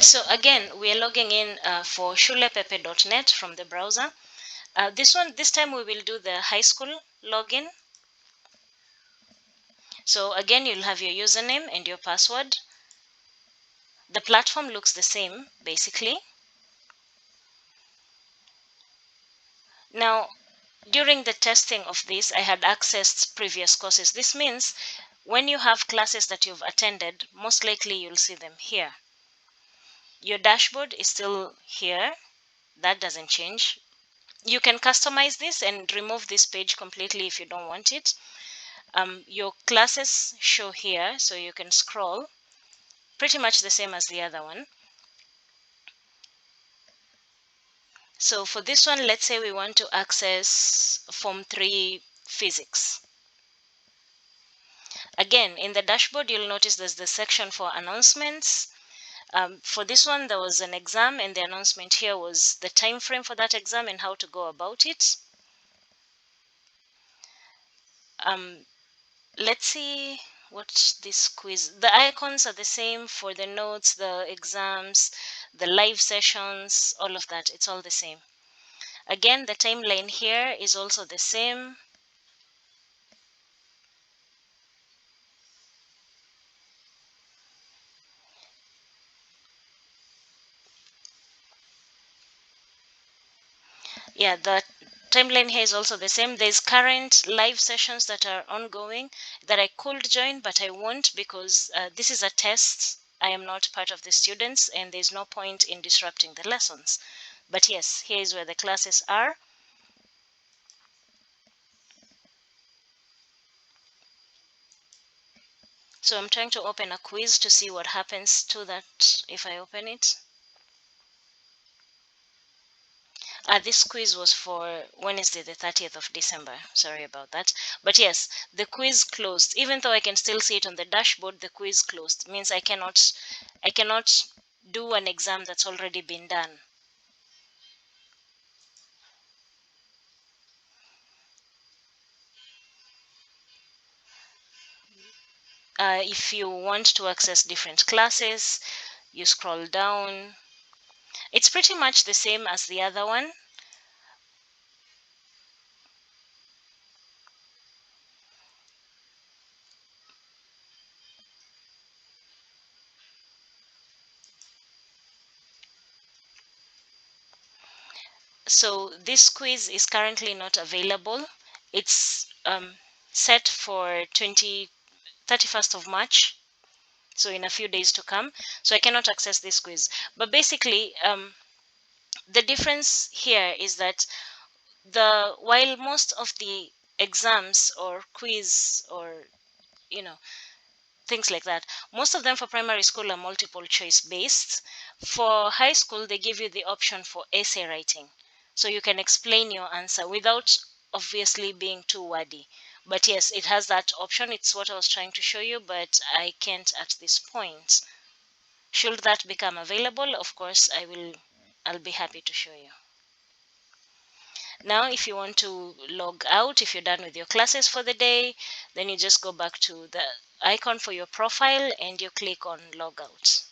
So again, we are logging in for shulepepe.net from the browser. This time we will do the high school login. So again, you'll have your username and your password. The platform looks the same, basically. Now, during the testing of this, I had accessed previous courses. This means when you have classes that you've attended, most likely you'll see them here. Your dashboard is still here. That doesn't change. You can customize this and remove this page completely if you don't want it. Your classes show here, so you can scroll. Pretty much the same as the other one. So for this one, let's say we want to access Form 3 Physics. Again, in the dashboard, you'll notice there's the section for announcements. For this one, there was an exam, and the announcement here was the time frame for that exam and how to go about it. Let's see what this quiz. The icons are the same for the notes, the exams, the live sessions, all of that. It's all the same. Again, the timeline here is also the same. Yeah, the timeline here is also the same. There's current live sessions that are ongoing that I could join, but I won't because this is a test. I am not part of the students and there's no point in disrupting the lessons. But yes, here is where the classes are. So I'm trying to open a quiz to see what happens to that if I open it. This quiz was for Wednesday, the 30th of December. Sorry about that. But yes, the quiz closed. Even though I can still see it on the dashboard, the quiz closed. Means I cannot do an exam that's already been done. If you want to access different classes, you scroll down. It's pretty much the same as the other one. So this quiz is currently not available. It's set for 31st of March, so in a few days to come. So I cannot access this quiz. But basically, the difference here is that while most of the exams or quiz or you know things like that, most of them for primary school are multiple choice based. For high school, they give you the option for essay writing, so you can explain your answer without obviously being too wordy. But yes, it has that option. It's what I was trying to show you, but I can't at this point. Should that become available, of course I'll be happy to show you. Now if you want to log out, if you're done with your classes for the day, then you just go back to the icon for your profile and you click on log out.